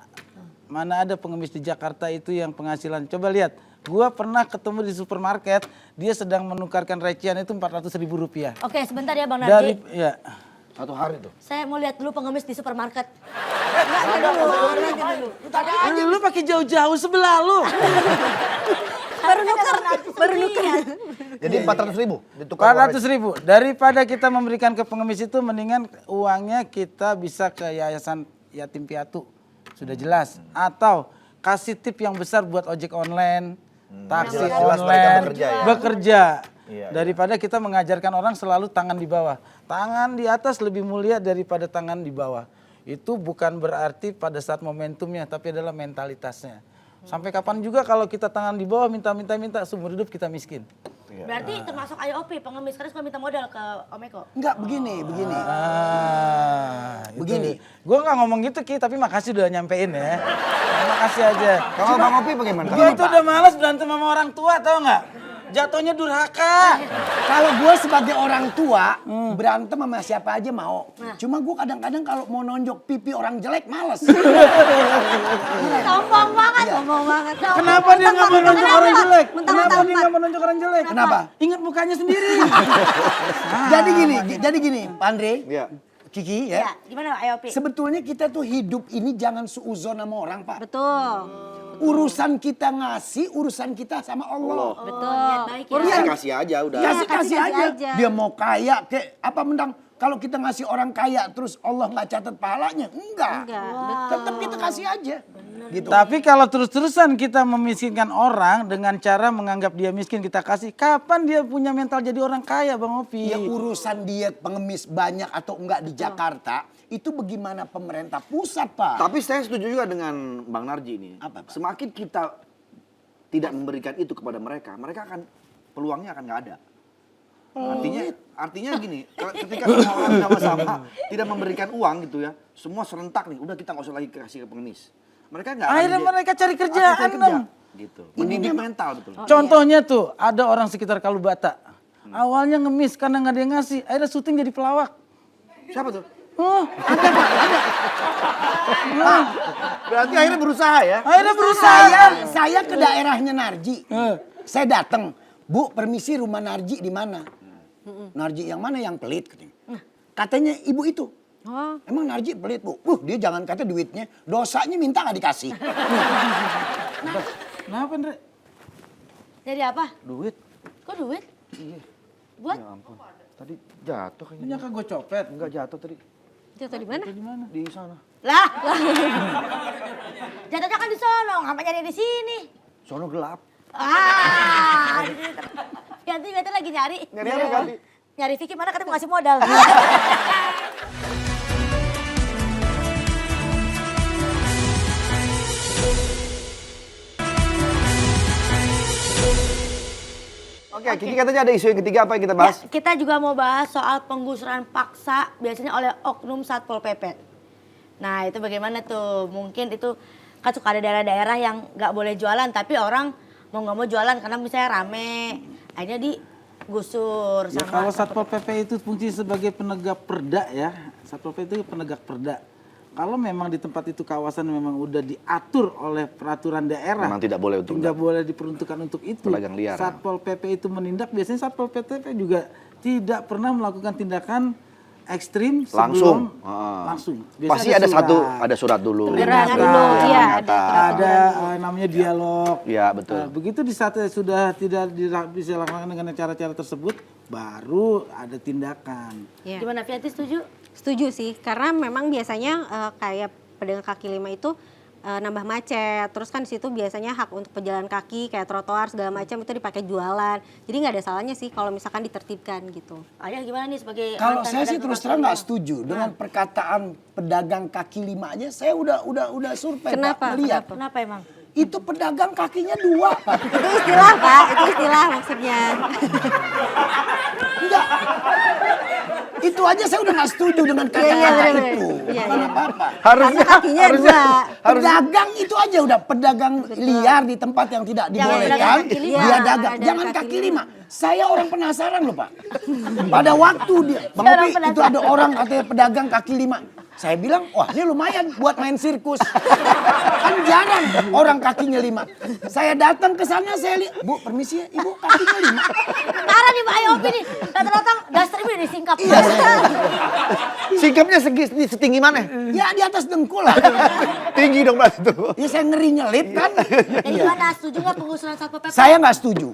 mana ada pengemis di Jakarta itu yang penghasilan. Coba lihat, gua pernah ketemu di supermarket, dia sedang menukarkan recehan itu 400.000 rupiah. Oke, sebentar ya Bang Narji. Ya. Satu hari tuh. Saya mau lihat dulu pengemis di supermarket. Lu pakai jauh-jauh sebelah lu. Baru nuker. Jadi 400.000 ditukar. 400.000. Daripada kita memberikan ke pengemis itu, mendingan uangnya kita bisa ke yayasan yatim piatu. Sudah jelas. Atau kasih tip yang besar buat ojek online, taksi Jelas-jelas mereka online, bekerja ya. bekerja. Iya, Daripada kita mengajarkan orang selalu tangan di bawah. Tangan di atas lebih mulia daripada tangan di bawah. Itu bukan berarti pada saat momentumnya, tapi adalah mentalitasnya. Sampai kapan juga kalau kita tangan di bawah minta seumur hidup kita miskin. Berarti termasuk IOP pengemis karena suka minta modal ke Om Eko. Enggak, begini. Begini. Gue nggak ngomong gitu Ki, tapi makasih udah nyampein ya. Makasih aja. Kalau Bang Opi bagaimana? Gue itu udah malas berantem sama orang tua, tau nggak? Jatuhnya durhaka. Kalau gue sebagai orang tua berantem sama siapa aja mau. Cuma gue kadang-kadang kalau mau nonjok pipi orang jelek males. Sombong banget. Ngomong banget. Kenapa dia nggak mau nonjok orang jelek? Mentang-mentang Kenapa dia empat. nggak mau nonjok orang jelek? Kenapa? Ingat mukanya sendiri. Jadi gini, Pak Andre, Iya. Kiki Ya, ya. gimana IOP? Sebetulnya kita tuh hidup ini jangan suuzon sama orang, Pak. Betul. Urusan kita ngasih, urusan kita sama Allah. Betul. Niat baik ya. Kasih kasih aja udah. Kasih kasih aja. aja. Dia mau kaya kayak apa mendang kalau kita ngasih orang kaya terus Allah nggak catat pahalanya? Enggak. Tetap kita kasih aja. Gitu. Tapi kalau terus-terusan kita memiskinkan orang dengan cara menganggap dia miskin kita kasih, kapan dia punya mental jadi orang kaya Bang Opi? Ya urusan dia pengemis banyak atau enggak di Jakarta, itu bagaimana pemerintah pusat, Pak. Tapi saya setuju juga dengan Bang Narji ini. Apa, Pak? Semakin kita tidak memberikan itu kepada mereka, mereka akan peluangnya akan nggak ada. Artinya gini, ketika semua orang sama-sama tidak memberikan uang gitu ya, semua serentak nih, udah kita nggak usah lagi kasih ke pengemis. Mereka nggak. Akhirnya mereka cari kerjaan dong. Gitu. Mendidik mental betul. Contohnya tuh ada orang sekitar Kalubata. Awalnya ngemis karena nggak ada yang ngasih, akhirnya syuting jadi pelawak. Siapa tuh? Oh, Berarti akhirnya berusaha ya. akhirnya berusaha. Saya ke daerahnya Narji. Saya datang, Bu, permisi rumah Narji di mana? Narji yang mana yang pelit? Katanya ibu itu. Emang Narji pelit, Bu? Dia jangan kata duitnya, dosanya minta nggak dikasih. Kenapa Andre? Jadi apa? Duit. Kok duit? Iya. Buat? Ya ampun. Tadi jatuh kayaknya. Nyangka gue copet. Enggak jatuh tadi. Jatuh di mana? Di sana. Lah. Jatuhnya kan di sono, ngapain nyari di sini? Sono gelap. Ganti lagi nyari. Nyari apa ganti? Nyari Vicky mana katanya mau ngasih modal. Oke, Kiki katanya ada isu yang ketiga apa yang kita bahas? Ya, kita juga mau bahas soal penggusuran paksa biasanya oleh oknum Satpol PP. Nah itu bagaimana tuh? Mungkin itu kan suka ada daerah-daerah yang nggak boleh jualan tapi orang mau nggak mau jualan karena misalnya rame. Akhirnya digusur Ya sama. kalau Satpol PP itu fungsi sebagai penegak perda ya. Satpol PP itu penegak perda. Kalau memang di tempat itu kawasan memang udah diatur oleh peraturan daerah. Memang tidak boleh untuk tidak boleh diperuntukkan untuk itu. pedagang liar. Satpol PP itu menindak, biasanya Satpol PP juga tidak pernah melakukan tindakan ekstrim sebelum langsung. Biasanya Pasti ada surat dulu. Teguran Ada, dulu, ada, iya, ada namanya dialog. Iya betul. Begitu di saat sudah tidak bisa dilakukan dengan cara-cara tersebut, baru ada tindakan. Iya. Gimana Fiati setuju? Setuju sih, karena memang biasanya kayak pedagang kaki lima itu nambah macet. Terus kan di situ biasanya hak untuk pejalan kaki kayak trotoar segala macam itu dipakai jualan. Jadi nggak ada salahnya sih kalau misalkan ditertibkan gitu. Ayah gimana nih sebagai Kalau mantan saya sih pedagang terus kaki terang lima? nggak setuju dengan perkataan pedagang kaki lima aja. Saya udah survei, Kenapa? Pak, melihat. Kenapa emang? Itu pedagang kakinya dua, Pak. Itu istilah Pak, itu istilah maksudnya. Enggak. Itu aja saya udah nggak setuju dengan kata-kata itu. Iya, Bukan iya. apa-apa. Karena kakinya enggak. Pedagang itu aja udah pedagang liar di tempat yang tidak dibolehkan. pedagang kaki lima. Dia dagang. Ada Jangan kaki kaki lima. Saya orang penasaran loh Pak. Pada waktu dia, Bang Saya orang Opi, itu ada orang katanya pedagang kaki lima. Saya bilang, wah ini lumayan buat main sirkus. Kan jarang orang kakinya 5. Saya datang ke sana, saya lihat, Bu permisi ya, Ibu kakinya 5. Tara nih Pak Ayopi nih, datang-datang daster ini disingkap. Iya, Sikapnya setinggi mana? ya di atas dengkul lah. Tinggi dong Mas itu. Ya saya ngeri nyelip kan. Jadi gimana, setuju nggak pengusuran Satpol PP? Saya nggak setuju.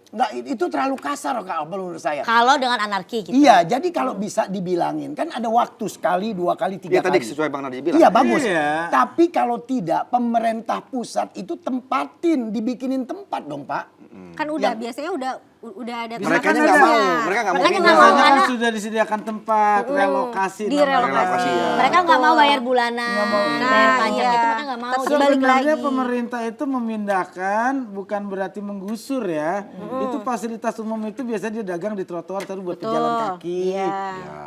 Nggak, itu terlalu kasar Kak menurut saya. Kalau dengan anarki gitu. Iya, jadi kalau bisa dibilangin kan ada waktu sekali, 2 kali, 3 Ya tadi kali. sesuai Bang Narji bilang. Iya bagus. Iya. Tapi kalau tidak pemerintah pusat itu tempatin, dibikinin tempat dong Pak. Kan udah biasanya udah ada Mereka tempatnya. nggak mau, mereka nggak mau Mereka pindah. nggak mau, Biasanya kan karena- sudah disediakan tempat, relokasi. Direlokasi. Relokasi, ya. Mereka nggak mau bayar bulanan, bayar Nah, pajak iya. itu mereka nggak mau. Tapi Jadi balik Sebenarnya lagi. pemerintah itu memindahkan bukan berarti menggusur ya. Itu fasilitas umum itu biasanya dia dagang di trotoar terus buat pejalan kaki. Iya.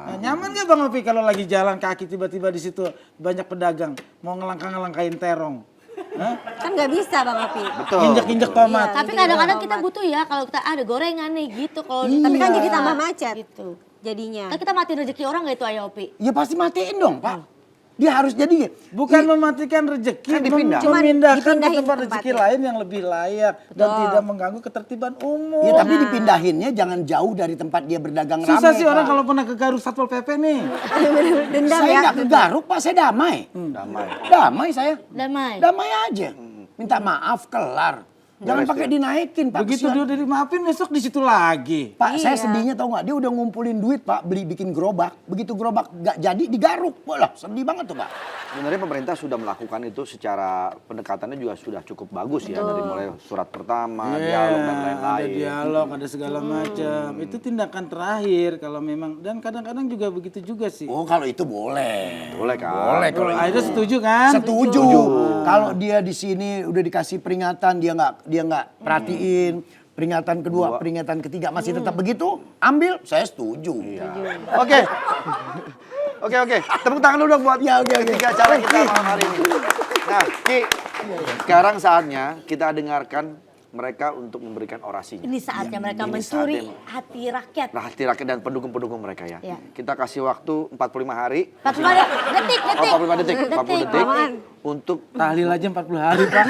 Nah, nyaman gak Bang Opi kalau lagi jalan kaki tiba-tiba di situ banyak pedagang mau ngelangkain terong? Hah? Kan nggak bisa Bang Opi. Betul. Injek-injek tomat. Tapi kadang-kadang kita butuh ya kalau kita ada gorengan nih gitu. Kalau Tapi kan Iya. jadi tambah macet gitu. jadinya. Kan kita mati rezeki orang nggak itu Ayopi? Ya pasti matiin dong Pak. Dia harus jadi Bukan mematikan rezeki, Kan dipindah. Cuman memindahkan ke dipindahin tempat tempatnya. rezeki lain yang lebih layak dan tidak mengganggu ketertiban umum. Ya tapi dipindahinnya jangan jauh dari tempat dia berdagang ramai. Susah sih orang Pak. kalau pernah ke Garut Satpol PP nih. Dendam Saya ya. nggak ke Garut Pak, saya damai. Damai. Damai saya. Damai. Damai aja. Minta maaf kelar. Jangan pakai dinaikin Pak. Begitu Kesian. dia udah dimaafin besok di situ lagi. Pak, saya sedihnya tahu nggak? Dia udah ngumpulin duit Pak, bikin gerobak. Begitu gerobak nggak jadi digaruk. Wah, sedih banget tuh Pak. Sebenarnya pemerintah sudah melakukan itu secara pendekatannya juga sudah cukup bagus ya. Dari mulai surat pertama, dialog dan Ada lain-lain. dialog, ada segala macam. Itu tindakan terakhir kalau memang dan kadang-kadang juga begitu juga sih. Oh, kalau itu boleh. Boleh kan? Boleh kalau itu. Akhirnya setuju kan? Setuju. Kalau dia di sini udah dikasih peringatan, dia nggak perhatiin. Peringatan kedua, peringatan ketiga masih tetap begitu, ambil. Saya setuju. Oke. Oke. Tepuk tangan dulu dong buat Ya, oke. ketiga cara kita malam hari ini. Nah, Ki, sekarang saatnya kita dengarkan mereka untuk memberikan orasinya. Ini saatnya mereka Ini mencuri saatnya. hati rakyat. Nah, hati rakyat dan pendukung-pendukung mereka ya. Iya. Kita kasih waktu 45 hari. 45 detik. Oh, 45 detik. 40 detik Aman. untuk Tahlil aja 40 hari, Pak.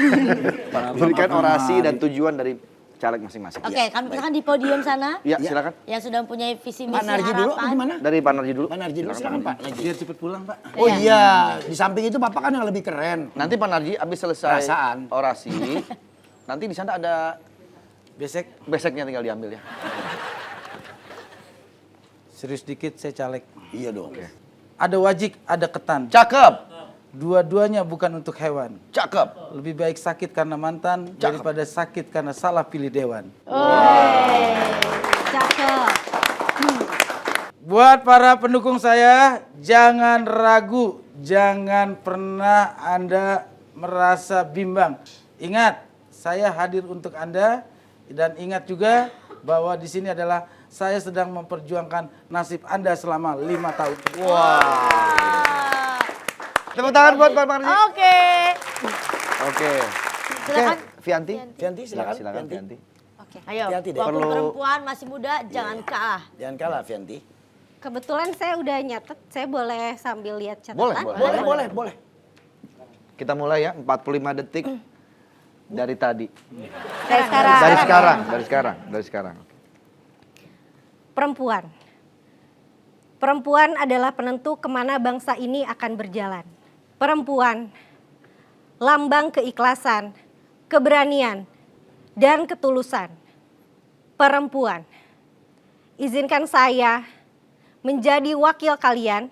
memberikan orasi dan tujuan dari caleg masing-masing. Oke, kami silakan di podium sana. Ya, silakan. Yang sudah mempunyai visi Pak misi Narji dulu, harapan. gimana? Dari Pak Narji dulu. Pak Narji dulu, silakan Pak. Biar cepet pulang, Pak. Oh iya, di samping itu Bapak kan yang lebih keren. Nanti Pak Narji habis selesai Perasaan. orasi, nanti di sana ada Besek, beseknya tinggal diambil ya. serius dikit saya caleg. Iya dong. Ada wajik, ada ketan. Cakep. Dua-duanya bukan untuk hewan. Cakep. Lebih baik sakit karena mantan daripada sakit karena salah pilih dewan. Cakep. Buat para pendukung saya, jangan ragu, jangan pernah Anda merasa bimbang. Ingat, saya hadir untuk Anda dan ingat juga bahwa di sini adalah saya sedang memperjuangkan nasib Anda selama 5 tahun. Tepuk tangan buat Pak Narji. Oke. Oke. Silakan. Fianti. Fianti, silakan. Ya, silakan Fianti. Fianti. Oke. Ayo, Hati-hati deh. walaupun Perlu- perempuan masih muda, jangan kalah. Jangan kalah Fianti. Kebetulan saya udah nyatet, saya boleh sambil lihat catatan? Boleh. Kita mulai ya, 45 detik dari tadi. Dari sekarang. Dari sekarang. Perempuan. Perempuan adalah penentu kemana bangsa ini akan berjalan. Perempuan, lambang keikhlasan, keberanian, dan ketulusan. Perempuan, izinkan saya menjadi wakil kalian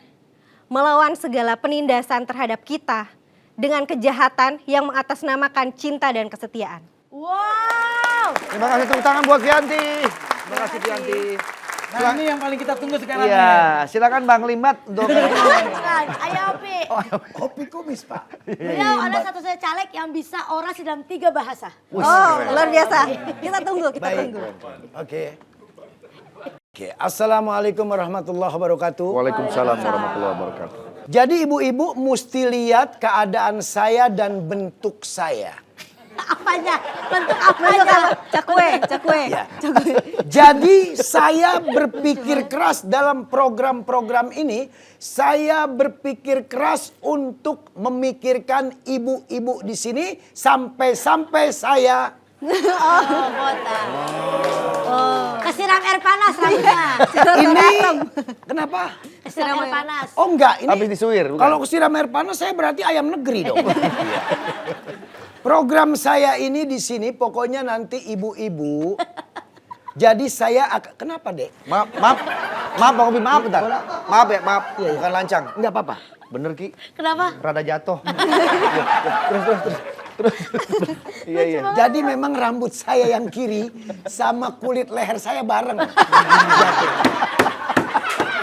melawan segala penindasan terhadap kita dengan kejahatan yang mengatasnamakan cinta dan kesetiaan. Wow. Terima kasih, tepuk tangan buat Fianti. Terima kasih Fianti. Nah ini yang paling kita tunggu sekarang nih. Iya, silakan Bang Limat untuk Silakan. Ayo, Opi. Kopi kumis Pak. Beliau adalah satu-satunya caleg yang bisa orasi dalam 3 bahasa. Oh, luar biasa. Kita tunggu, kita Baik. tunggu. Oke. Oke, Assalamualaikum warahmatullahi wabarakatuh. Waalaikumsalam warahmatullahi wabarakatuh. Jadi ibu-ibu mesti lihat keadaan saya dan bentuk saya. Apanya? Bentuk apanya? Cakwe. Ya. Jadi saya berpikir keras dalam program-program ini. Saya berpikir keras untuk memikirkan ibu-ibu di sini sampai-sampai saya Botak. Kesiram air panas rambutnya. ini kenapa? Kesiram air panas. Oh enggak, ini Habis disuir, bukan? kalau kesiram air panas saya berarti ayam negeri dong. Program saya ini di sini pokoknya nanti ibu-ibu. Jadi saya kenapa, Dek? Maaf, Bang Opi, maaf bentar. Maaf ya, maaf. Bukan lancang. Enggak apa-apa. Bener Ki, Kenapa? rada jatuh. Terus. Iya. Jadi memang rambut saya yang kiri sama kulit leher saya bareng.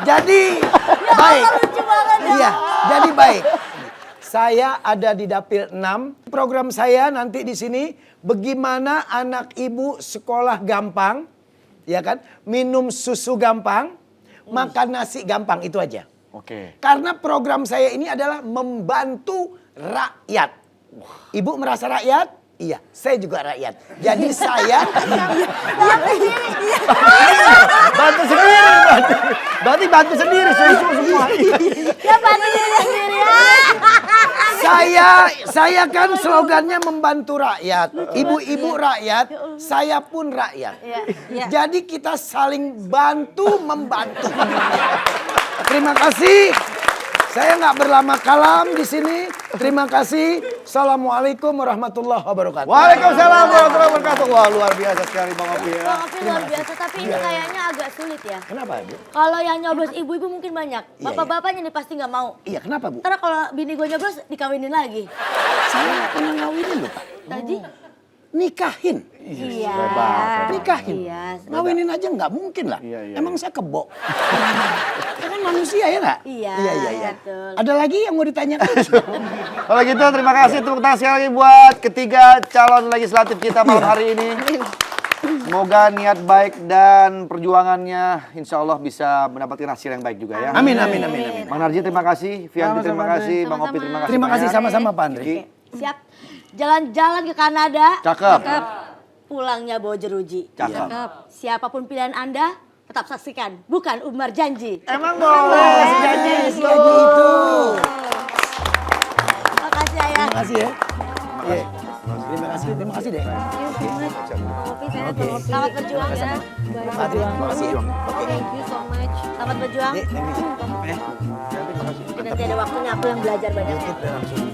Jadi baik. Lucu banget ya. Iya, jadi baik. Saya ada di Dapil 6. Program saya nanti di sini bagaimana anak ibu sekolah gampang, ya kan? Minum susu gampang, makan nasi gampang, itu aja. Oke. Karena program saya ini adalah membantu rakyat. Ibu merasa rakyat? Iya, saya juga rakyat. Jadi saya Bantu sendiri, berarti bantu sendiri susu semua. Ya bantu diri sendiri ya. saya kan slogannya membantu rakyat. Ibu-ibu rakyat, saya pun rakyat. Jadi kita saling bantu membantu. Terima kasih. Saya nggak berlama kalam di sini. Terima kasih. Assalamualaikum warahmatullahi wabarakatuh. Waalaikumsalam warahmatullahi wabarakatuh. Wah, luar biasa sekali Bang Opi ya. Bang Opi luar biasa, tapi ini kayaknya agak sulit ya. Kenapa, Bu? Kalau yang nyoblos ibu-ibu mungkin banyak. Iya. Bapak-bapaknya nih pasti nggak mau. Iya, kenapa, Bu? Karena kalau bini gue nyoblos dikawinin lagi. Saya nggak pernah ngawinin loh, Pak. Tadi? Nikahin. Iya. Nikahin. Iya. Ngawinin aja nggak mungkin lah. Iya. Emang saya kebo. Saya kan manusia ya nggak? Iya, Iya. betul. Ada lagi yang mau ditanyakan? Kalau gitu terima kasih, tepuk tangan sekali lagi buat ketiga calon legislatif kita malam hari ini. Semoga niat baik dan perjuangannya insya Allah bisa mendapatkan hasil yang baik juga ya. Amin. Bang Narji terima kasih, Fianti terima kasih, Bang Opi terima kasih. Terima kasih banyak. sama-sama Pak Andre. Ki, Siap. Jalan-jalan ke Kanada. Cakep. Pulangnya bawa jeruji. Cakep. Siapapun pilihan Anda, tetap saksikan. Bukan Umar Janji. Emang boleh Janji itu. Makasih ayah. Terima kasih ya. Iya. Terima kasih deh. Selamat berjuang ya. Terima kasih. Oke. Thank you so much. Selamat berjuang. Dek, ini. Mungkin nanti ada waktunya aku yang belajar banyak. Kita langsung.